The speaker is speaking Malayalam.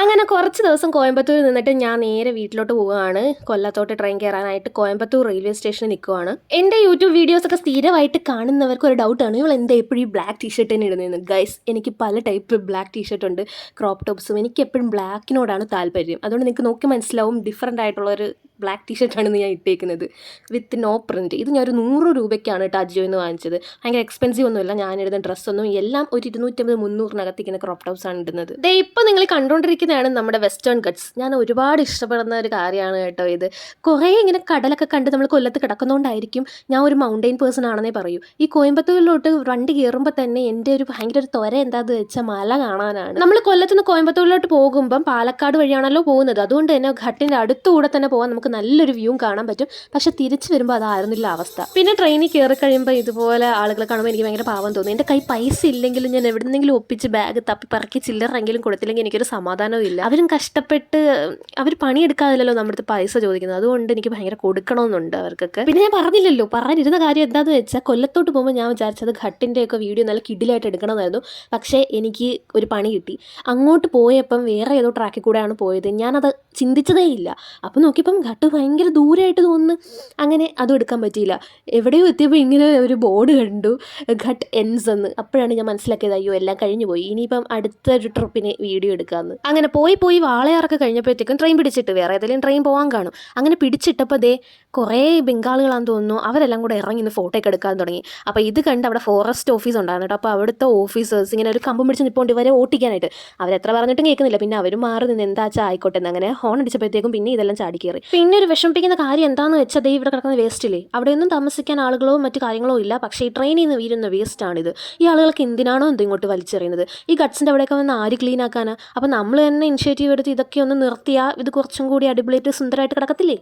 അങ്ങനെ കുറച്ച് ദിവസം കോയമ്പത്തൂരിൽ നിന്നിട്ട് ഞാൻ നേരെ വീട്ടിലോട്ട് പോവുകയാണ്. കൊല്ലത്തോട്ട് ട്രെയിൻ കയറാനായിട്ട് കോയമ്പത്തൂർ റെയിൽവേ സ്റ്റേഷനിൽ നിൽക്കുവാണ്. എൻ്റെ യൂട്യൂബ് വീഡിയോസ് ഒക്കെ സ്ഥിരമായിട്ട് കാണുന്നവർക്ക് ഒരു ഡൗട്ടാണ്, ഇവൾ എന്താ എപ്പോഴും ഈ ബ്ലാക്ക് ടീഷർട്ട് തന്നെ ഇടുന്നതെന്ന്. ഗൈസ്, എനിക്ക് പല ടൈപ്പ് ബ്ലാക്ക് ടീഷർട്ട് ഉണ്ട്, ക്രോപ്പ് ടോപ്സും. എനിക്ക് എപ്പോഴും ബ്ലാക്കിനോടാണ് താല്പര്യം. അതുകൊണ്ട് നിങ്ങൾക്ക് നോക്കി മനസ്സിലാവും ഡിഫറൻ്റ് ആയിട്ടുള്ളൊരു ബ്ലാക്ക് ടീഷർട്ടാണ് ഞാൻ ഇട്ടേക്കുന്നത്, വിത്ത് നോ പ്രിൻറ്റ്. ഇത് ഞാൻ ഒരു 100 രൂപയ്ക്കാണ് കേട്ടോ അജിയോയിൽ നിന്ന് വാങ്ങിച്ചത്. ഭയങ്കര എക്സ്പെൻസീവ് ഒന്നുമില്ല. ഞാനിടുന്ന ഡ്രസ്സൊന്നും എല്ലാം ഒരു 250-300 ഇങ്ങനെ ക്രോപ്പ് ടോപ്സാണ് ഇടുന്നത്. ദേ ഇപ്പോൾ നിങ്ങൾ കണ്ടുകൊണ്ടിരിക്കുന്നതാണ് നമ്മുടെ വെസ്റ്റേൺ ഗട്ട്സ്. ഞാൻ ഒരുപാട് ഇഷ്ടപ്പെടുന്ന ഒരു കാര്യമാണ് കേട്ടോ ഇത്. കുറേ ഇങ്ങനെ കടലൊക്കെ കണ്ട് നമ്മൾ കൊല്ലത്ത് കിടക്കുന്നതുകൊണ്ടായിരിക്കും ഞാൻ ഒരു മൗണ്ടെയിൻ പേഴ്സൺ ആണെന്നേ പറയൂ. ഈ കോയമ്പത്തൂരിലോട്ട് വണ്ടി കയറുമ്പോൾ തന്നെ എൻ്റെ ഒരു ഭയങ്കര ഒരു ത്വര എന്താണെന്ന് വെച്ചാൽ മല കാണാനാണ്. നമ്മൾ കൊല്ലത്ത് നിന്ന് കോയമ്പത്തൂരിലോട്ട് പോകുമ്പം പാലക്കാട് വഴിയാണല്ലോ പോകുന്നത്. അതുകൊണ്ട് തന്നെ ഘട്ടിൻ്റെ അടുത്തുകൂടെ തന്നെ പോകാൻ നമുക്ക് നല്ലൊരു വ്യൂവും കാണാൻ പറ്റും. പക്ഷെ തിരിച്ചു വരുമ്പോൾ അതായിരുന്നില്ല അവസ്ഥ. പിന്നെ ട്രെയിനിൽ കയറി കഴിയുമ്പോൾ ഇതുപോലെ ആളുകളെ കാണുമ്പോൾ എനിക്ക് ഭയങ്കര പാവം തോന്നി. എൻ്റെ കൈ പൈസ ഇല്ലെങ്കിലും ഞാൻ എവിടെന്നെങ്കിലും ഒപ്പിച്ച് ബാഗ് തപ്പി പറക്കി ചില്ലറെങ്കിലും കൊടുത്തില്ലെങ്കിൽ എനിക്കൊരു സമാധാനവും ഇല്ല. അവരും കഷ്ടപ്പെട്ട് അവർ പണിയെടുക്കാതില്ലല്ലോ നമ്മുടെ അടുത്ത് പൈസ ചോദിക്കുന്നത്. അതുകൊണ്ട് എനിക്ക് ഭയങ്കര കൊടുക്കണമെന്നുണ്ട് അവർക്കൊക്കെ. പിന്നെ ഞാൻ പറഞ്ഞില്ലല്ലോ, പറഞ്ഞിരുന്ന കാര്യം എന്താണെന്ന് വെച്ചാൽ കൊല്ലത്തോട്ട് പോകുമ്പോൾ ഞാൻ വിചാരിച്ചത് ഘട്ടിൻ്റെയൊക്കെ വീഡിയോ നല്ല കിടിലായിട്ട് എടുക്കണമെന്നായിരുന്നു. പക്ഷേ എനിക്ക് ഒരു പണി കിട്ടി. അങ്ങോട്ട് പോയപ്പം വേറെ ഏതോ ട്രാക്കിൽ കൂടെയാണ് പോയത്. ഞാനത് ചിന്തിച്ചതേ ഇല്ല. അപ്പോൾ നോക്കിയപ്പം ഘട്ട് ഭയങ്കര ദൂരമായിട്ട് തോന്നുന്നു. അങ്ങനെ അതും എടുക്കാൻ പറ്റിയില്ല. എവിടെയോ എത്തിയപ്പോൾ ഇങ്ങനെ ഒരു ബോർഡ് കണ്ടു, ഘട്ട് എൻസ് എന്ന്. അപ്പോഴാണ് ഞാൻ മനസ്സിലാക്കിയത്, അയ്യോ എല്ലാം കഴിഞ്ഞു പോയി, ഇനിയിപ്പം അടുത്തൊരു ട്രിപ്പിന് വീഡിയോ എടുക്കാമെന്ന്. അങ്ങനെ പോയി വാളയാറൊക്കെ കഴിഞ്ഞപ്പോഴത്തേക്കും ട്രെയിൻ പിടിച്ചിട്ട് വേറെ ഏതെങ്കിലും ട്രെയിൻ പോകാൻ കാണും. അങ്ങനെ പിടിച്ചിട്ടപ്പോൾ ദേ കുറേ ബംഗാളികളാണെന്ന് തോന്നുന്നു, അവരെല്ലാം കൂടെ ഇറങ്ങി ഇന്ന് ഫോട്ടോ ഒക്കെ എടുക്കാൻ തുടങ്ങി. അപ്പോൾ ഇത് കണ്ട് അവിടെ ഫോറസ്റ്റ് ഓഫീസ് ഉണ്ടായിരുന്നു കേട്ടോ. അപ്പോൾ അവിടുത്തെ ഓഫീസേഴ്സ് ഇങ്ങനെ ഒരു കമ്പം പിടിച്ച് നിൽപ്പുണ്ട് ഇവരെ ഓട്ടിക്കാനായിട്ട്. അവരെത്ര പറഞ്ഞിട്ടും കേൾക്കുന്നില്ല. പിന്നെ അവർ മാറി നിന്ന് എന്താച്ചാൽ ആയിക്കോട്ടെ എന്ന് അങ്ങനെ ഹോൺ അടിച്ചപ്പോഴത്തേക്കും പിന്നെ ഇതെല്ലാം ചാടി കയറി. പിന്നെ ഒരു വിഷമിപ്പിക്കുന്ന കാര്യം എന്താണെന്ന് വെച്ചാൽ ദേ ഇവിടെ കിടക്കുന്ന വേസ്റ്റില്ലേ, അവിടെയൊന്നും താമസിക്കാൻ ആളുകളോ മറ്റു കാര്യങ്ങളോ ഇല്ല. പക്ഷേ ഈ ട്രെയിനിൽ നിന്ന് വീഴുന്ന വേസ്റ്റാണിത്. ഈ ആളുകൾക്ക് എന്തിനാണോ എന്തോ ഇങ്ങോട്ട് വലിച്ചെറിയുന്നത്. ഈ ഗട്ട്സിൻ്റെ അവിടെയൊക്കെ വന്ന് ആര് ക്ലീൻ ആക്കാനാണ്? അപ്പോൾ നമ്മൾ തന്നെ ഇനിഷ്യേറ്റീവ് എടുത്ത് ഇതൊക്കെ ഒന്ന് നിർത്തിയാൽ ഇത് കുറച്ചും കൂടി അടിപൊളിയായിട്ട് സുന്ദരമായിട്ട് കിടക്കത്തില്ലേ?